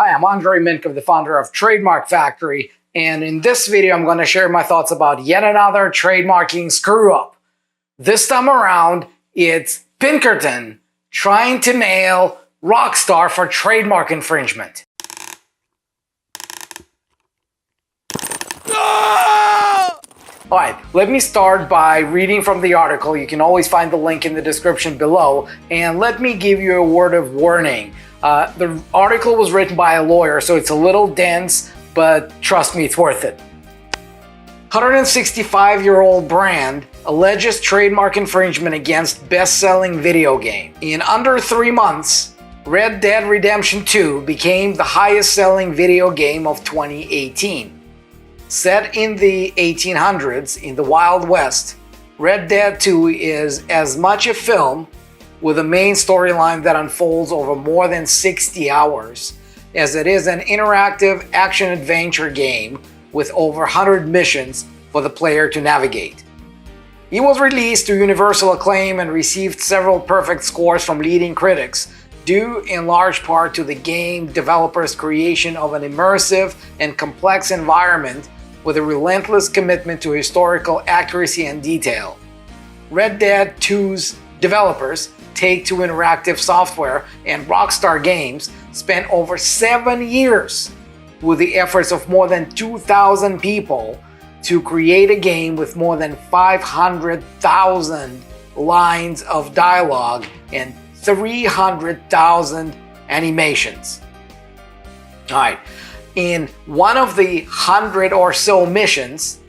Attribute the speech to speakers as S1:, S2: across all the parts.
S1: Hi, I'm Andrei Mincov, the founder of Trademark Factory, and in this video I'm going to share my thoughts about yet another trademarking screw-up. This time around, it's Pinkerton trying to nail Rockstar for trademark infringement. Alright, let me start by reading from the article. You can always find the link in the description below, and let me give you a word of warning. The article was written by a lawyer, so it's a little dense, but trust me, it's worth it. 165-year-old brand alleges trademark infringement against best-selling video game. In under 3 months, Red Dead Redemption 2 became the highest-selling video game of 2018. Set in the 1800s in the Wild West, Red Dead 2 is as much a film with a main storyline that unfolds over more than 60 hours as it is an interactive action-adventure game with over 100 missions for the player to navigate. It was released to universal acclaim and received several perfect scores from leading critics, due in large part to the game developers' creation of an immersive and complex environment with a relentless commitment to historical accuracy and detail. Red Dead 2's developers, Take-Two Interactive Software and Rockstar Games, spent over 7 years with the efforts of more than 2,000 people to create a game with more than 500,000 lines of dialogue and 300,000 animations. Alright, in one of the 100 or so missions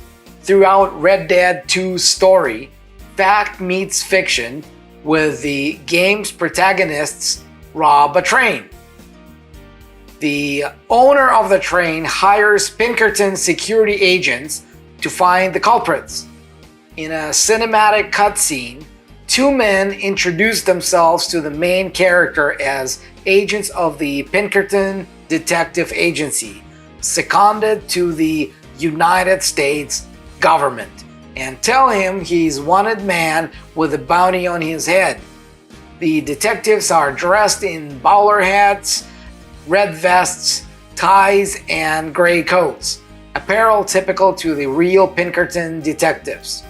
S1: throughout Red Dead 2's story, fact meets fiction with the game's protagonists rob a train. The owner of the train hires Pinkerton security agents to find the culprits. In a cinematic cutscene, 2 men introduce themselves to the main character as agents of the Pinkerton Detective Agency, seconded to the United States government, and tell him he's wanted man with a bounty on his head. The detectives are dressed in bowler hats, red vests, ties, and gray coats, apparel typical to the real Pinkerton detectives.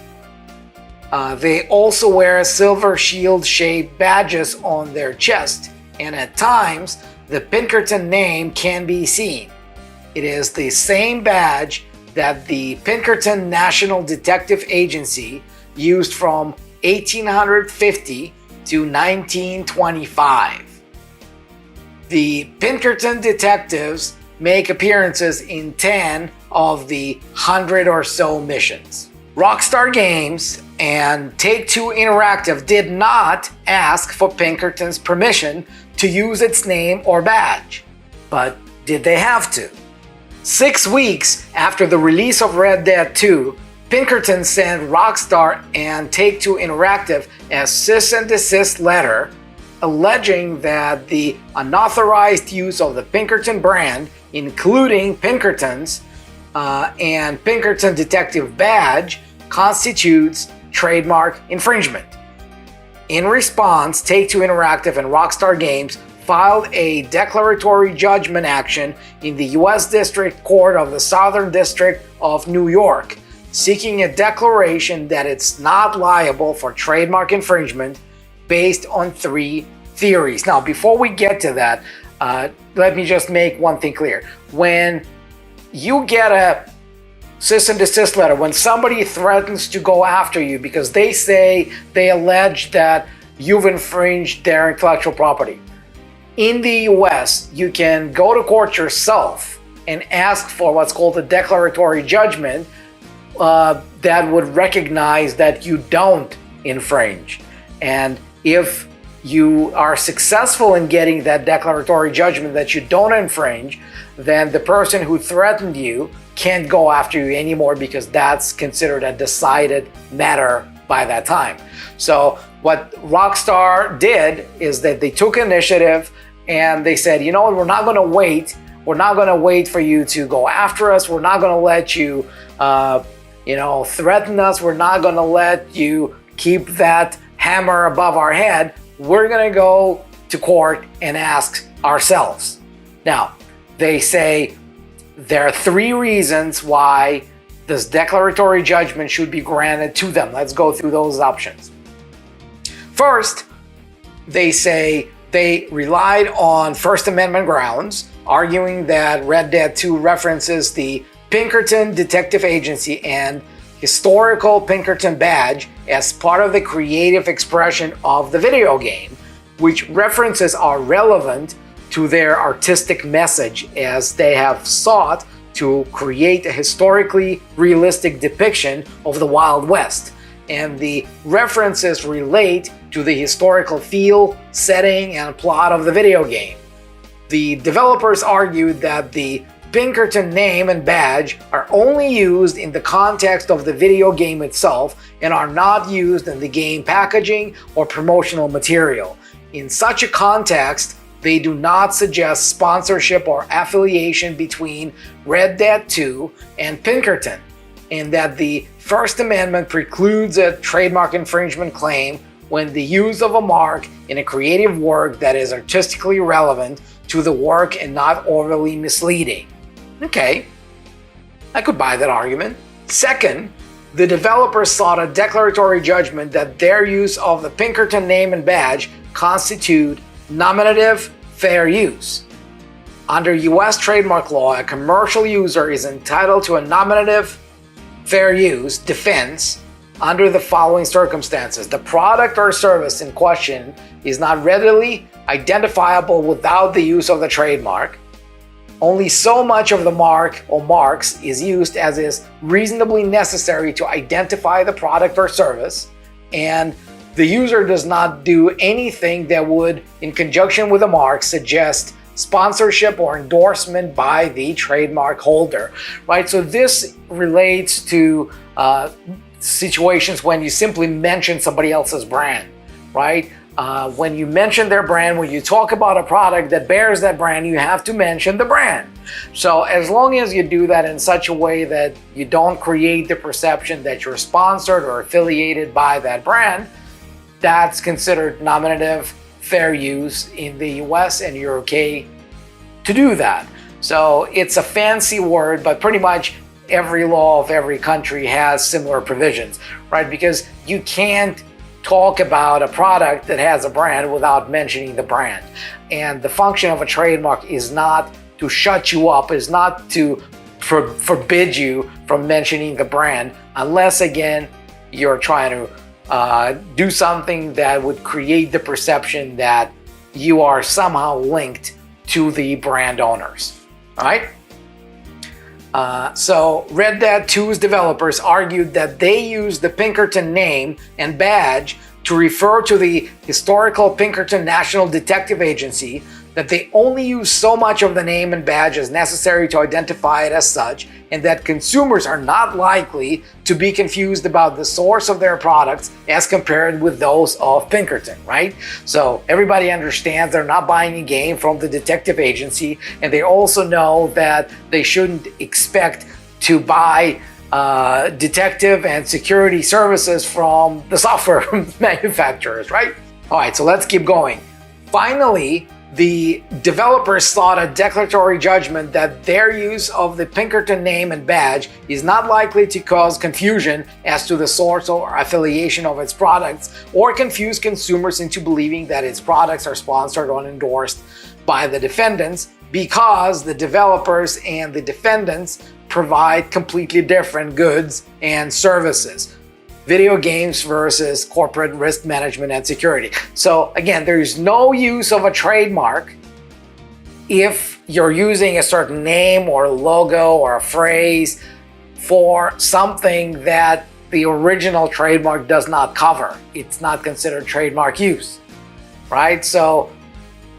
S1: They also wear silver shield-shaped badges on their chest, and at times the Pinkerton name can be seen. It is the same badge that the Pinkerton National Detective Agency used from 1850 to 1925. The Pinkerton detectives make appearances in 10 of the 100 or so missions. Rockstar Games and Take-Two Interactive did not ask for Pinkerton's permission to use its name or badge, but did they have to? 6 weeks after the release of Red Dead 2, Pinkerton sent Rockstar and Take-Two Interactive a cease and desist letter alleging that the unauthorized use of the Pinkerton brand, including Pinkerton's and Pinkerton Detective badge, constitutes trademark infringement. In response, Take-Two Interactive and Rockstar Games filed a declaratory judgment action in the U.S. District Court of the Southern District of New York, seeking a declaration that it's not liable for trademark infringement based on 3 theories. Now, before we get to that, let me just make one thing clear. When you get a cease and desist letter, when somebody threatens to go after you because they allege that you've infringed their intellectual property, in the US, you can go to court yourself and ask for what's called a declaratory judgment that would recognize that you don't infringe. And if you are successful in getting that declaratory judgment that you don't infringe, then the person who threatened you can't go after you anymore because that's considered a decided matter by that time. So what Rockstar did is that they took initiative and they said, you know what, we're not going to wait. We're not going to wait for you to go after us. We're not going to let you, threaten us. We're not going to let you keep that hammer above our head. We're going to go to court and ask ourselves. Now, they say there are 3 reasons why this declaratory judgment should be granted to them. Let's go through those options. First, they say they relied on First Amendment grounds, arguing that Red Dead 2 references the Pinkerton Detective Agency and historical Pinkerton badge as part of the creative expression of the video game, which references are relevant to their artistic message, as they have sought to create a historically realistic depiction of the Wild West. And the references relate to the historical feel, setting, and plot of the video game. The developers argued that the Pinkerton name and badge are only used in the context of the video game itself and are not used in the game packaging or promotional material. In such a context, they do not suggest sponsorship or affiliation between Red Dead 2 and Pinkerton, and that the First Amendment precludes a trademark infringement claim when the use of a mark in a creative work that is artistically relevant to the work and not overly misleading. Okay, I could buy that argument. Second, the developers sought a declaratory judgment that their use of the Pinkerton name and badge constitute nominative fair use. Under US trademark law, a commercial user is entitled to a nominative fair use defense under the following circumstances. The product or service in question is not readily identifiable without the use of the trademark. Only so much of the mark or marks is used as is reasonably necessary to identify the product or service, and the user does not do anything that would, in conjunction with a mark, suggest sponsorship or endorsement by the trademark holder, right? So this relates to situations when you simply mention somebody else's brand, right? When you mention their brand, when you talk about a product that bears that brand, you have to mention the brand. So as long as you do that in such a way that you don't create the perception that you're sponsored or affiliated by that brand, that's considered nominative fair use in the US, and you're okay to do that. So it's a fancy word, but pretty much every law of every country has similar provisions, right? Because you can't talk about a product that has a brand without mentioning the brand. And the function of a trademark is not to shut you up, is not to forbid you from mentioning the brand, unless, again, you're trying to do something that would create the perception that you are somehow linked to the brand owners, all right? So Red Dead 2's developers argued that they used the Pinkerton name and badge to refer to the historical Pinkerton National Detective Agency, that they only use so much of the name and badge as necessary to identify it as such, and that consumers are not likely to be confused about the source of their products as compared with those of Pinkerton, right? So everybody understands they're not buying a game from the detective agency, and they also know that they shouldn't expect to buy detective and security services from the software manufacturers, right? All right, so let's keep going. Finally, the developers sought a declaratory judgment that their use of the Pinkerton name and badge is not likely to cause confusion as to the source or affiliation of its products, or confuse consumers into believing that its products are sponsored or endorsed by the defendants, because the developers and the defendants provide completely different goods and services. Video games versus corporate risk management and security. So again, there is no use of a trademark if you're using a certain name or logo or a phrase for something that the original trademark does not cover. It's not considered trademark use, right? So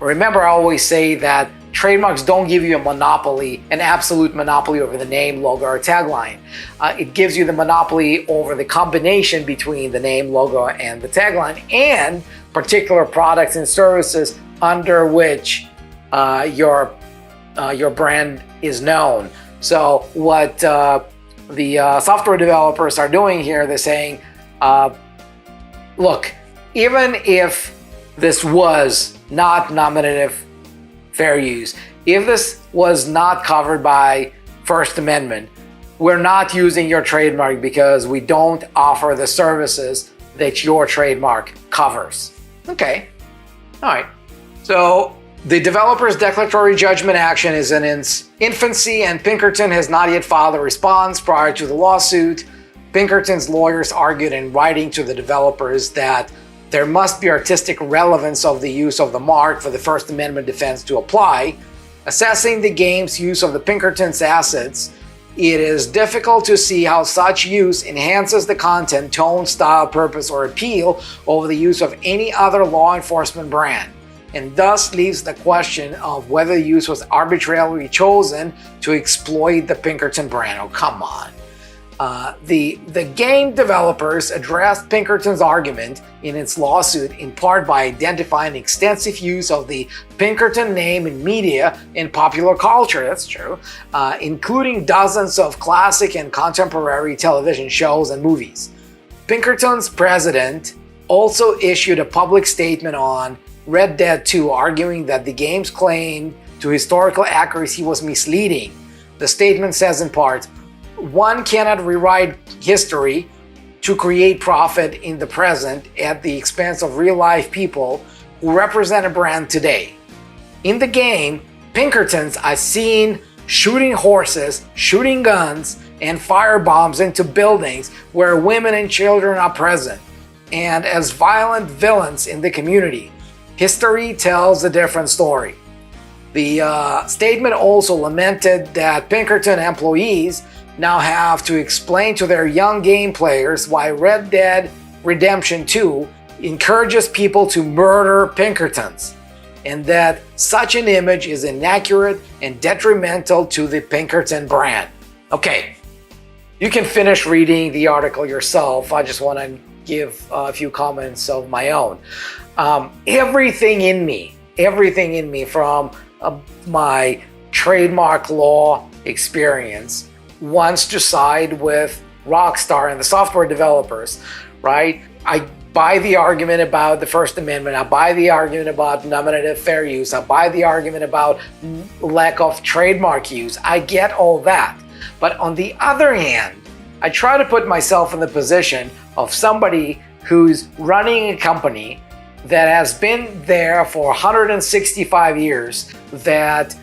S1: remember, I always say that trademarks don't give you a monopoly, an absolute monopoly over the name, logo, or tagline. It gives you the monopoly over the combination between the name, logo, and the tagline, and particular products and services under which your brand is known. So what the software developers are doing here, they're saying, look, even if this was not nominative fair use, if this was not covered by First Amendment, we're not using your trademark because we don't offer the services that your trademark covers. Okay, all right. So the developer's declaratory judgment action is in its infancy, and Pinkerton has not yet filed a response prior to the lawsuit. Pinkerton's lawyers argued in writing to the developers that there must be artistic relevance of the use of the mark for the First Amendment defense to apply. Assessing the game's use of the Pinkerton's assets, it is difficult to see how such use enhances the content, tone, style, purpose, or appeal over the use of any other law enforcement brand, and thus leaves the question of whether the use was arbitrarily chosen to exploit the Pinkerton brand. Oh, come on. The game developers addressed Pinkerton's argument in its lawsuit in part by identifying extensive use of the Pinkerton name in media and popular culture, that's true, including dozens of classic and contemporary television shows and movies. Pinkerton's president also issued a public statement on Red Dead 2 arguing that the game's claim to historical accuracy was misleading. The statement says in part, "One cannot rewrite history to create profit in the present at the expense of real-life people who represent a brand today. In the game, Pinkertons are seen shooting horses, shooting guns, and firebombs into buildings where women and children are present, and as violent villains in the community. History tells a different story." The statement also lamented that Pinkerton employees now have to explain to their young game players why Red Dead Redemption 2 encourages people to murder Pinkertons, and that such an image is inaccurate and detrimental to the Pinkerton brand. Okay, you can finish reading the article yourself. I just want to give a few comments of my own. Everything in me from my trademark law experience wants to side with Rockstar and the software developers, right? I buy the argument about the First Amendment. I buy the argument about nominative fair use. I buy the argument about lack of trademark use. I get all that. But on the other hand, I try to put myself in the position of somebody who's running a company that has been there for 165 years, that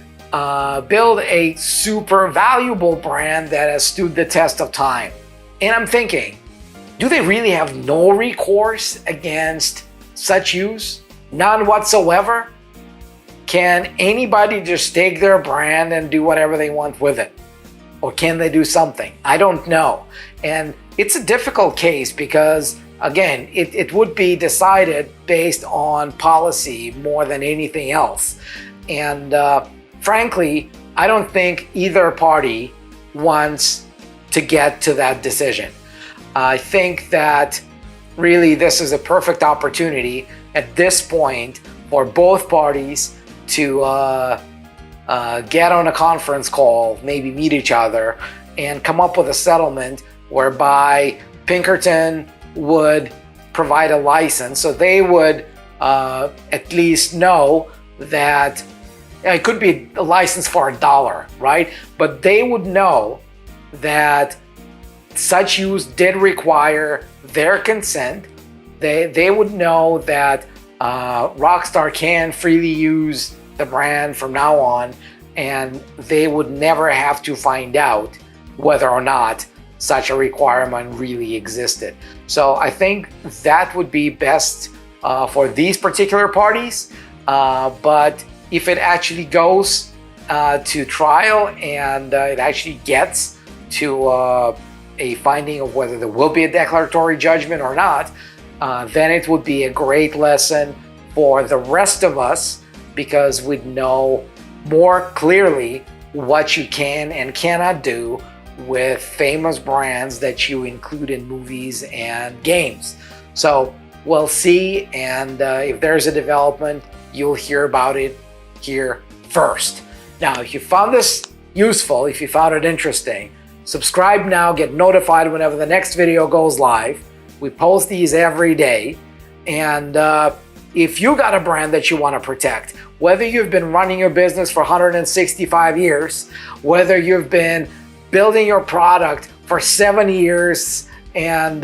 S1: build a super valuable brand that has stood the test of time. And I'm thinking, do they really have no recourse against such use? None whatsoever? Can anybody just take their brand and do whatever they want with it? Or can they do something? I don't know. And it's a difficult case because, again, it would be decided based on policy more than anything else. And frankly, I don't think either party wants to get to that decision. I think that really this is a perfect opportunity at this point for both parties to get on a conference call, maybe meet each other, and come up with a settlement whereby Pinkerton would provide a license, so they would at least know that it could be a license for $1, right? But they would know that such use did require their consent. They would know that Rockstar can freely use the brand from now on, and they would never have to find out whether or not such a requirement really existed. So I think that would be best for these particular parties. But if it actually goes to trial and it actually gets to a finding of whether there will be a declaratory judgment or not, then it would be a great lesson for the rest of us, because we'd know more clearly what you can and cannot do with famous brands that you include in movies and games. So we'll see, and if there's a development, you'll hear about it here first. Now, if you found this useful, if you found it interesting, subscribe now, get notified whenever the next video goes live. We post these every day, and if you got a brand that you want to protect, whether you've been running your business for 165 years, whether you've been building your product for 7 years and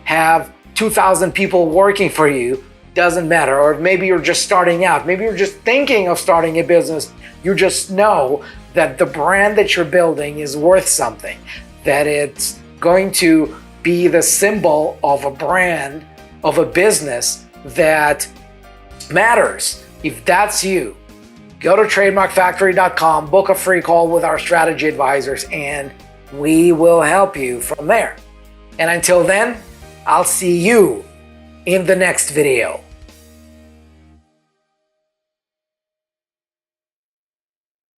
S1: have 2,000 people working for you, doesn't matter. Or maybe you're just starting out, maybe you're just thinking of starting a business, you just know that the brand that you're building is worth something, that it's going to be the symbol of a brand, of a business that matters. If that's you, go to trademarkfactory.com, book a free call with our strategy advisors, and we will help you from there. And until then, I'll see you in the next video.